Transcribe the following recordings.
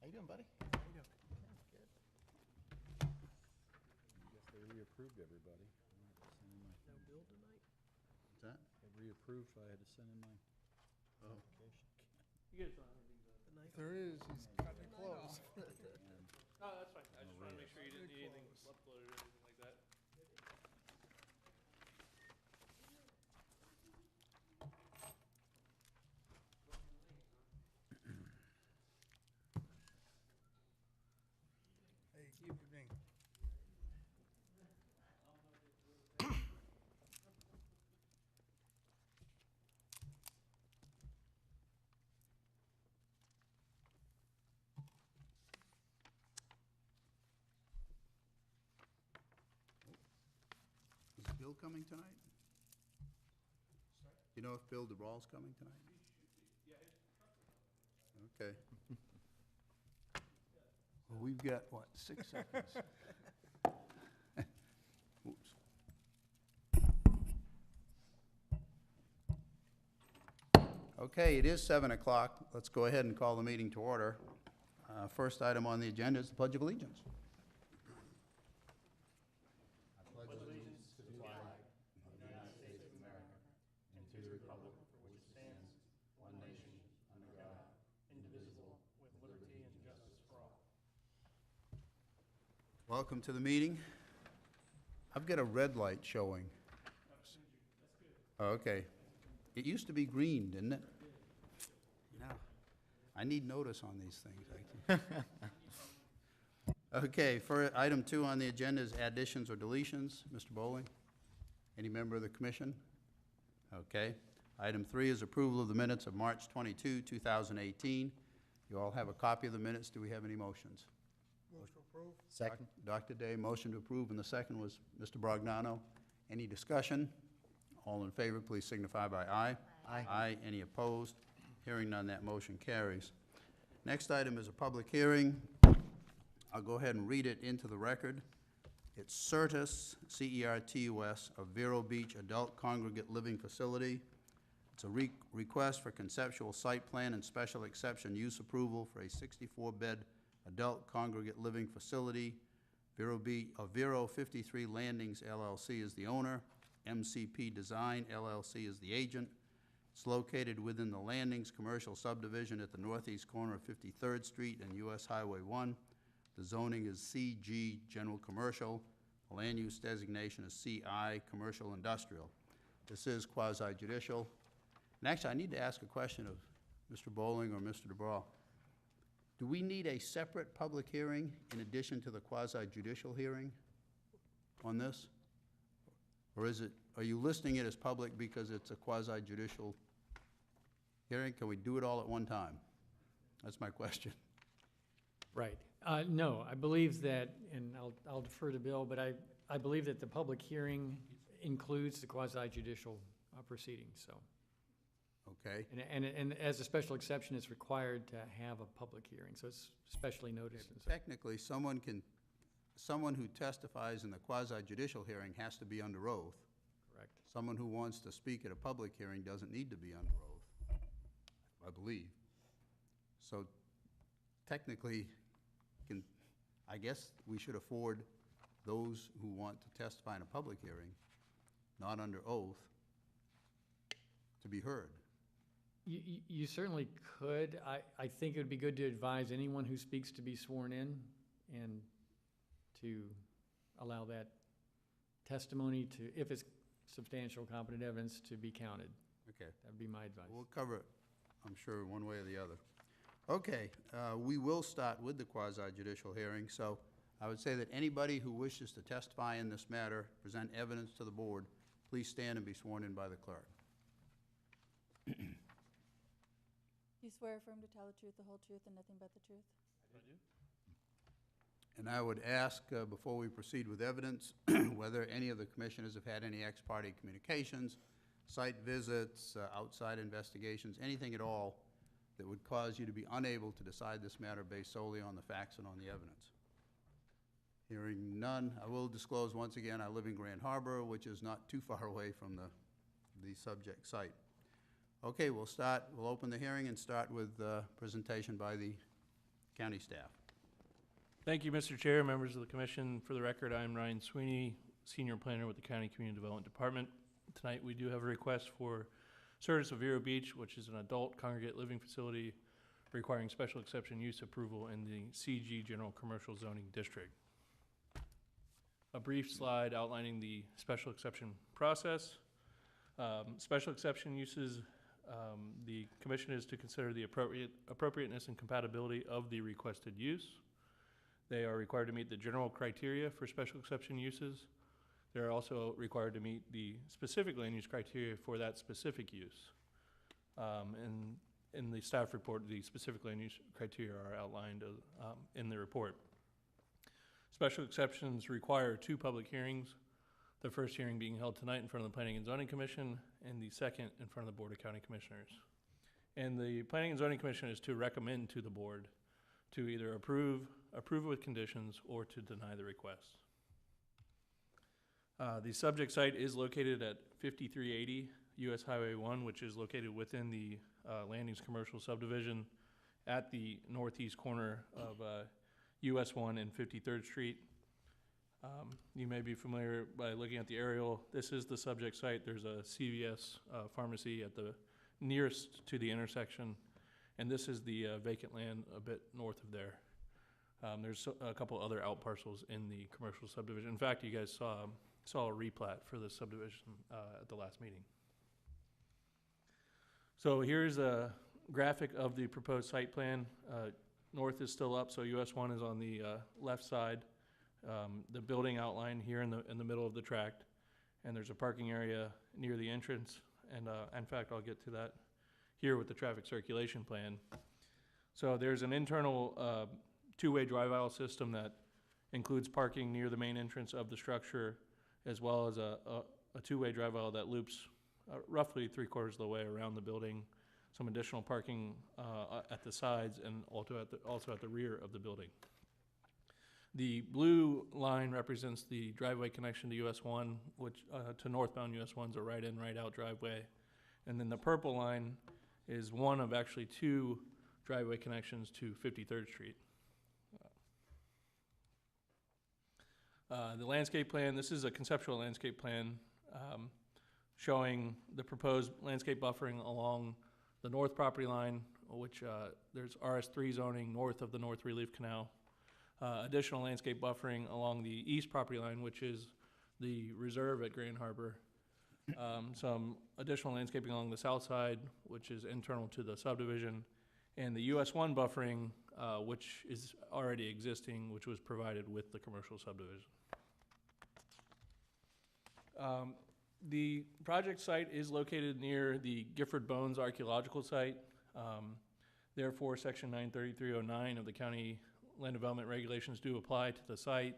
How you doing, buddy? How you doing? Good. I guess they reapproved everybody. No bill tonight? What's that? They reapproved, so I had to send in my application. You guys don't have anything to... The ninth? If there is, he's cutting it close. No, that's fine. I just wanted to make sure you didn't need anything uploaded or anything like that. Hey, good evening. Is Bill coming tonight? You know if Bill DeBrawl's coming tonight? Okay. Well, we've got, what, 6 seconds? Oops. Okay, it is 7 o'clock. Let's go ahead and call the meeting to order. First item on the agenda is the Pledge of Allegiance. Welcome to the meeting. I've got a red light showing. Oh, okay. It used to be green, didn't it? No. I need notice on these things. Okay, for item 2 on the agenda is additions or deletions. Mr. Bowling? Any member of the commission? Okay. Item 3 is approval of the minutes of March 22, 2018. You all have a copy of the minutes. Do we have any motions? Motion approved. Second. Dr. Day, motion to approve, and the second was Mr. Brognano. Any discussion? All in favor, please signify by aye. Aye. Aye. Any opposed? Hearing none, that motion carries. Next item is a public hearing. I'll go ahead and read it into the record. It's Certus, C-E-R-T-U-S, of Vero Beach Adult Congregate Living Facility. It's a request for conceptual site plan and special exception use approval for a 64-bed adult congregate living facility. Vero 53 Landings LLC is the owner. MCP Design LLC is the agent. It's located within the Landings Commercial Subdivision at the northeast corner of 53rd Street and US Highway 1. The zoning is CG General Commercial. The land use designation is CI Commercial Industrial. This is quasi-judicial. And actually, I need to ask a question of Mr. Bowling or Mr. DeBraw. Do we need a separate public hearing in addition to the quasi-judicial hearing on this? Or are you listing it as public because it's a quasi-judicial hearing? Can we do it all at one time? That's my question. Right. No, I believe that, and I'll defer to Bill, but I believe that the public hearing includes the quasi-judicial proceedings, so. Okay, And as a special exception, it's required to have a public hearing, so it's specially noticed and so. technically, someone who testifies in the quasi-judicial hearing has to be under oath. Correct. Someone who wants to speak at a public hearing doesn't need to be under oath, I believe. So technically, I guess we should afford those who want to testify in a public hearing, not under oath, to be heard. You certainly could. I think it would be good to advise anyone who speaks to be sworn in and to allow that testimony to, if it's substantial competent evidence, to be counted. Okay. That'd be my advice. We'll cover it, I'm sure, one way or the other. Okay, we will start with the quasi-judicial hearing, so I would say that anybody who wishes to testify in this matter, present evidence to the board, please stand and be sworn in by the clerk. You swear affirm to tell the truth, the whole truth, and nothing but the truth? And I would ask, before we proceed with evidence, whether any of the commissioners have had any ex parte communications, site visits, outside investigations, anything at all that would cause you to be unable to decide this matter based solely on the facts and on the evidence. Hearing none, I will disclose once again, I live in Grand Harbor, which is not too far away from the subject site. Okay, we'll open the hearing and start with presentation by the County staff. Thank you, Mr. Chair, members of the commission. For the record, I'm Ryan Sweeney, Senior Planner with the County Community Development Department. Tonight, we do have a request for Certus of Vero Beach, which is an adult congregate living facility requiring special exception use approval in the CG General Commercial Zoning District. A brief slide outlining the special exception process. Special exception uses, the commission is to consider the appropriateness and compatibility of the requested use. They are required to meet the general criteria for special exception uses. They're also required to meet the specific land use criteria for that specific use. And in the staff report, the specific land use criteria are outlined in the report. Special exceptions require 2 public hearings, the first hearing being held tonight in front of the Planning and Zoning Commission, and the second in front of the Board of County Commissioners. And the Planning and Zoning Commission is to recommend to the board to either approve it with conditions, or to deny the request. The subject site is located at 5380 US Highway 1, which is located within the Landings Commercial Subdivision at the northeast corner of US 1 and 53rd Street. You may be familiar by looking at the aerial. This is the subject site. There's a CVS pharmacy at the nearest to the intersection, and this is the vacant land a bit north of there. There's a couple other out parcels in the commercial subdivision. In fact, you guys saw a replat for the subdivision at the last meeting. So here's a graphic of the proposed site plan. North is still up, so US 1 is on the left side. The building outline here in the middle of the tract, and there's a parking area near the entrance. And in fact, I'll get to that here with the traffic circulation plan. So there's an internal 2-way drive aisle system that includes parking near the main entrance of the structure, as well as a 2-way drive aisle that loops roughly 3/4 of the way around the building, some additional parking at the sides, and also at the rear of the building. The blue line represents the driveway connection to US 1, which to northbound US 1's a right-in, right-out driveway. And then the purple line is one of actually 2 driveway connections to 53rd Street. The landscape plan, this is a conceptual landscape plan showing the proposed landscape buffering along the north property line, which there's RS3 zoning north of the North Relief Canal. Additional landscape buffering along the east property line, which is the reserve at Grand Harbor. Some additional landscaping along the south side, which is internal to the subdivision. And the US 1 buffering, which is already existing, which was provided with the commercial subdivision. The project site is located near the Gifford Bones Archaeological Site. Therefore, Section 93309 of the County Land Development Regulations do apply to the site,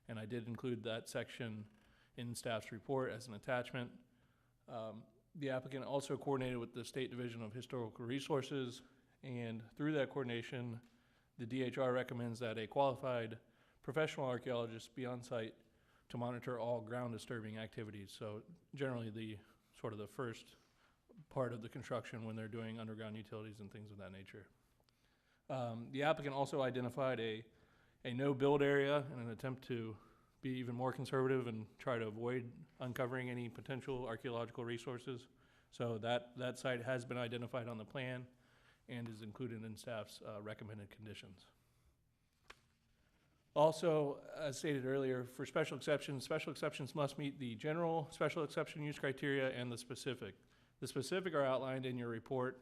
and I did include that section in staff's report as an attachment. The applicant also coordinated with the State Division of Historical Resources, and through that coordination, the DHR recommends that a qualified professional archaeologist be on site to monitor all ground disturbing activities. So generally the sort of the first part of the construction when they're doing underground utilities and things of that nature. The applicant also identified a no-build area in an attempt to be even more conservative and try to avoid uncovering any potential archaeological resources. So that site has been identified on the plan and is included in staff's recommended conditions. Also, as stated earlier, for special exceptions must meet the general special exception use criteria and the specific. The specific are outlined in your report.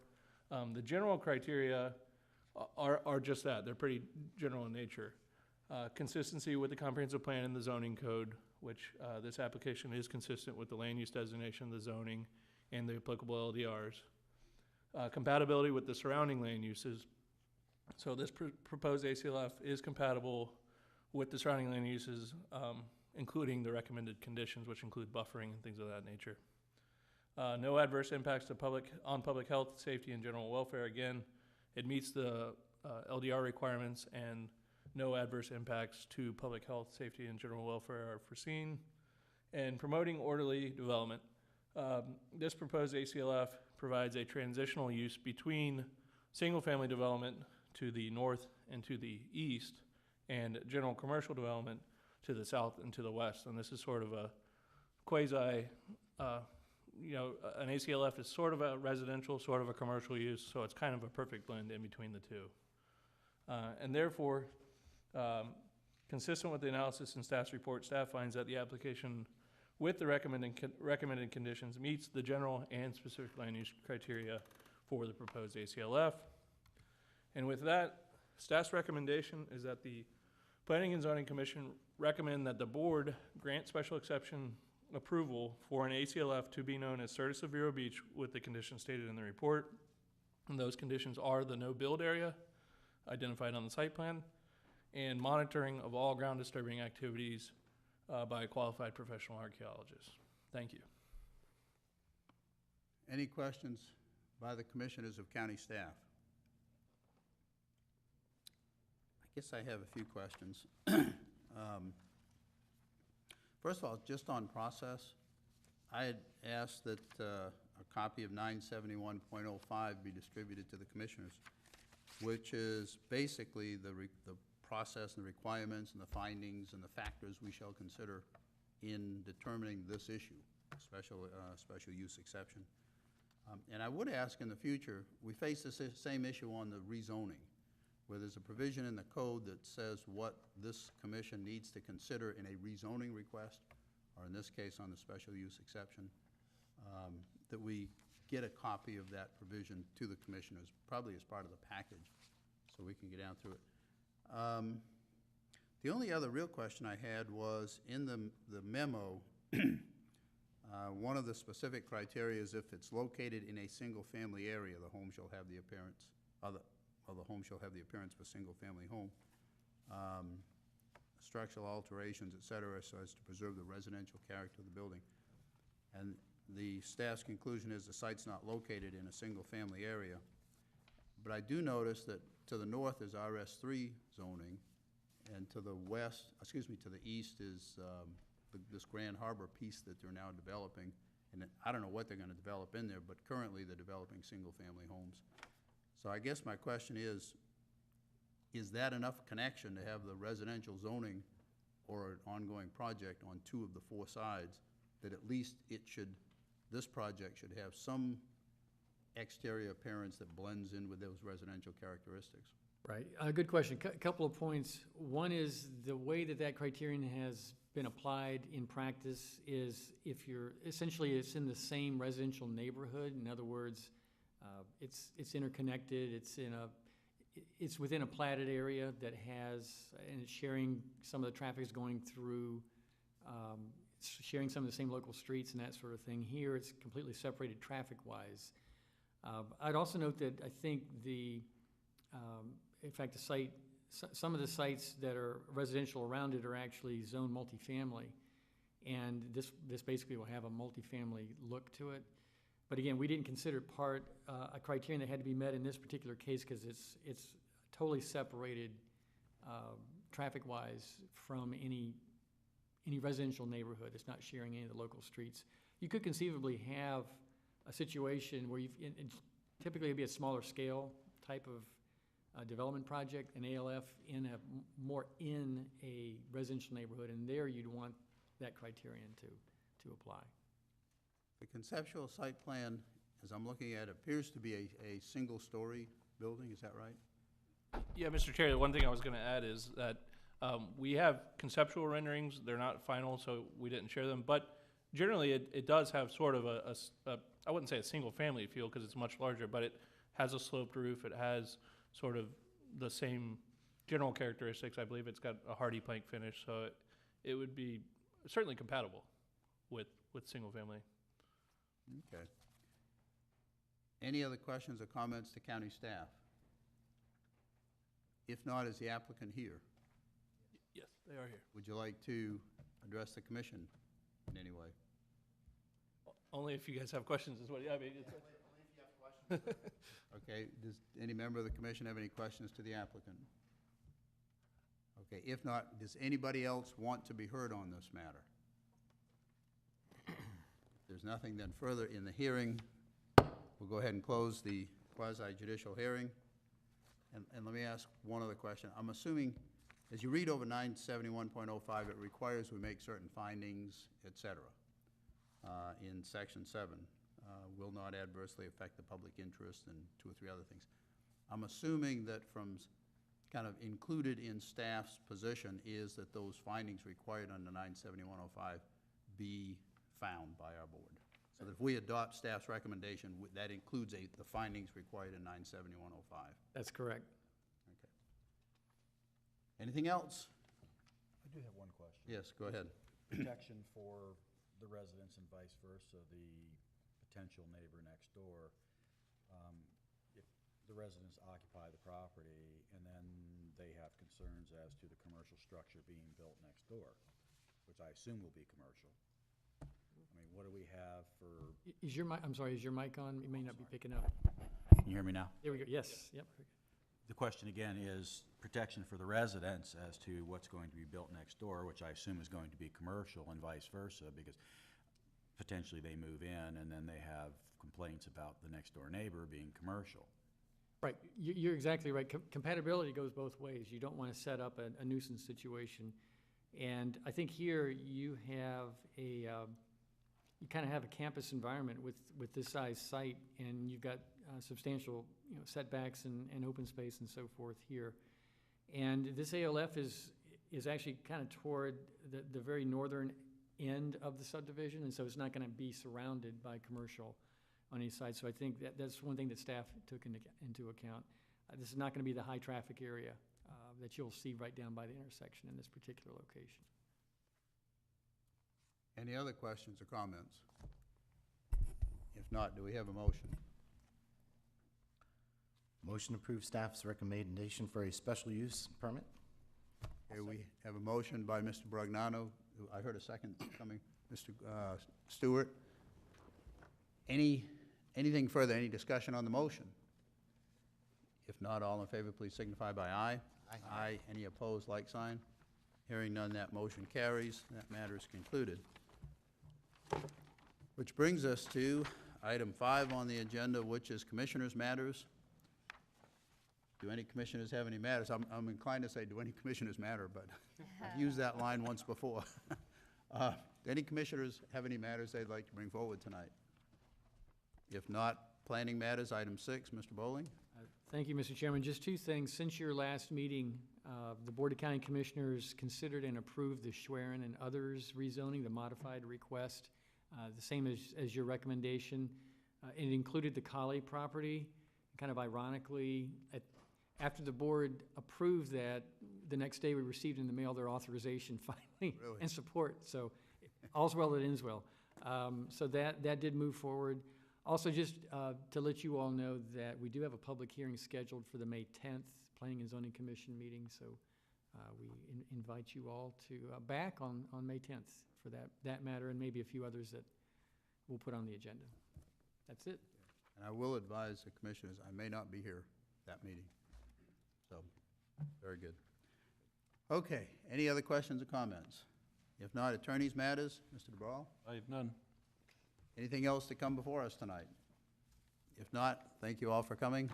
The general criteria are just that. They're pretty general in nature. Consistency with the comprehensive plan and the zoning code, which this application is consistent with the land use designation, the zoning, and the applicable LDRs. Compatibility with the surrounding land uses. So this proposed ACLF is compatible with the surrounding land uses, including the recommended conditions, which include buffering and things of that nature. No adverse impacts on public health, safety, and general welfare. Again, it meets the LDR requirements, and no adverse impacts to public health, safety, and general welfare are foreseen. And promoting orderly development. This proposed ACLF provides a transitional use between single-family development to the north and to the east, and general commercial development to the south and to the west. And this is sort of a quasi, an ACLF is sort of a residential, sort of a commercial use, so it's kind of a perfect blend in between the two. And therefore, consistent with the analysis in staff's report, staff finds that the application with the recommended conditions meets the general and specific land use criteria for the proposed ACLF. And with that, staff's recommendation is that the Planning and Zoning Commission recommend that the board grant special exception approval for an ACLF to be known as Certus of Vero Beach with the conditions stated in the report. And those conditions are the no build area identified on the site plan and monitoring of all ground disturbing activities by a qualified professional archaeologist. Thank you. Any questions by the commissioners of county staff? I guess I have a few questions. First of all, just on process, I had asked that a copy of 971.05 be distributed to the commissioners, which is basically the process and the requirements and the findings and the factors we shall consider in determining this issue, special use exception. And I would ask in the future, we face the same issue on the rezoning, where there's a provision in the code that says what this commission needs to consider in a rezoning request, or in this case on the special use exception, that we get a copy of that provision to the commissioners, probably as part of the package, so we can get down through it. The only other real question I had was in the memo, one of the specific criteria is if it's located in a single-family area, the home shall have the appearance, the home shall have the appearance of a single-family home. Structural alterations, et cetera, so as to preserve the residential character of the building. And the staff's conclusion is the site's not located in a single-family area. But I do notice that to the north is RS3 zoning, and to the west, to the east is this Grand Harbor piece that they're now developing. And I don't know what they're going to develop in there, but currently they're developing single-family homes. So I guess my question is that enough connection to have the residential zoning or an ongoing project on two of the four sides, that at least this project should have some exterior appearance that blends in with those residential characteristics? Right, good question. Couple of points. One is the way that criterion has been applied in practice is if it's in the same residential neighborhood. In other words, it's interconnected. It's within a platted area that and it's sharing some of the traffic is going through, sharing some of the same local streets and that sort of thing. Here, it's completely separated traffic-wise. I'd also note that I think in fact, some of the sites that are residential around it are actually zoned multifamily, and this basically will have a multifamily look to it. But again, we didn't consider a criterion that had to be met in this particular case because it's totally separated traffic-wise from any residential neighborhood. It's not sharing any of the local streets. You could conceivably have a situation where typically it'd be a smaller scale type of development project, an ALF more in a residential neighborhood, and there you'd want that criterion to apply. The conceptual site plan, as I'm looking at, appears to be a single-story building. Is that right? Yeah, Mr. Chair, the one thing I was going to add is that we have conceptual renderings. They're not final, so we didn't share them. But generally, it does have sort of I wouldn't say a single-family feel because it's much larger, but it has a sloped roof. It has sort of the same general characteristics. I believe it's got a hardy plank finish, so it would be certainly compatible with single-family. Okay. Any other questions or comments to county staff? If not, is the applicant here? Yes, they are here. Would you like to address the commission in any way? Only if you guys have questions is what, I mean. Okay, does any member of the commission have any questions to the applicant? Okay, if not, does anybody else want to be heard on this matter? If there's nothing then further in the hearing, we'll go ahead and close the quasi-judicial hearing. And let me ask one other question. I'm assuming, as you read over 971.05, it requires we make certain findings, et cetera. In section 7, will not adversely affect the public interest and 2 or 3 other things. I'm assuming that from kind of included in staff's position is that those findings required under 971.05 be found by our board. So that if we adopt staff's recommendation, that includes the findings required in 971.05. That's correct. Okay. Anything else? I do have one question. Yes, go ahead. Protection for the residents and vice versa, the potential neighbor next door. If the residents occupy the property and then they have concerns as to the commercial structure being built next door, which I assume will be commercial. I mean, what do we have for, Is your mic, I'm sorry, is your mic on? You may not be picking up. can you hear me now? There we go. Yes, yep. The question again is protection for the residents as to what's going to be built next door, which I assume is going to be commercial and vice versa, because potentially they move in and then they have complaints about the next door neighbor being commercial. Right, you're exactly right. Compatibility goes both ways. You don't want to set up a nuisance situation. And I think here you have you kind of have a campus environment with this size site, and you've got substantial, setbacks and open space and so forth here. And this ALF is actually kind of toward the very northern end of the subdivision, and so it's not going to be surrounded by commercial on each side. So I think that's one thing that staff took into account. This is not going to be the high traffic area that you'll see right down by the intersection in this particular location. Any other questions or comments? If not, do we have a motion? Motion to approve staff's recommendation for a special use permit. Okay, we have a motion by Mr. Brugnano. I heard a second coming. Mr. Stewart. Anything further, any discussion on the motion? If not, all in favor, please signify by aye. Aye. Aye. Any opposed, like sign? Hearing none, that motion carries. That matter is concluded. Which brings us to item 5 on the agenda, which is Commissioners' Matters. Do any commissioners have any matters? I'm inclined to say, do any commissioners matter, but I've used that line once before. Do any commissioners have any matters they'd like to bring forward tonight? If not, planning matters, item 6, Mr. Bowling. Thank you, Mr. Chairman. Just 2 things. Since your last meeting, the Board of County Commissioners considered and approved the Schwerin and others rezoning, the modified request, the same as your recommendation. It included the Colley property. Kind of ironically, after the board approved that, the next day we received in the mail their authorization finally Really? and support. So all's well that ends well. So that did move forward. Also, just to let you all know that we do have a public hearing scheduled for the May 10th Planning and Zoning Commission meeting. So we invite you all to back on May 10th for that matter, and maybe a few others that we'll put on the agenda. That's it. And I will advise the commissioners, I may not be here that meeting. So, very good. Okay, any other questions or comments? If not, attorneys' matters, Mr. DeBrawl? I have none. Anything else to come before us tonight? If not, thank you all for coming.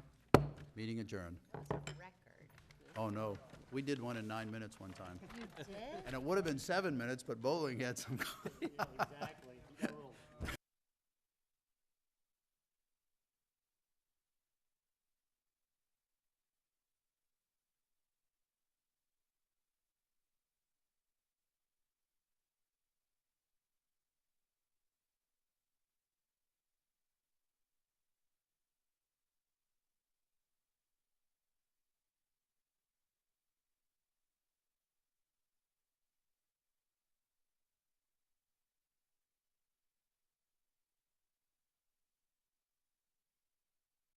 Meeting adjourned. That was a record. Oh, no, we did one in 9 minutes one time. You did? And it would have been 7 minutes, but Bowling had some. Exactly.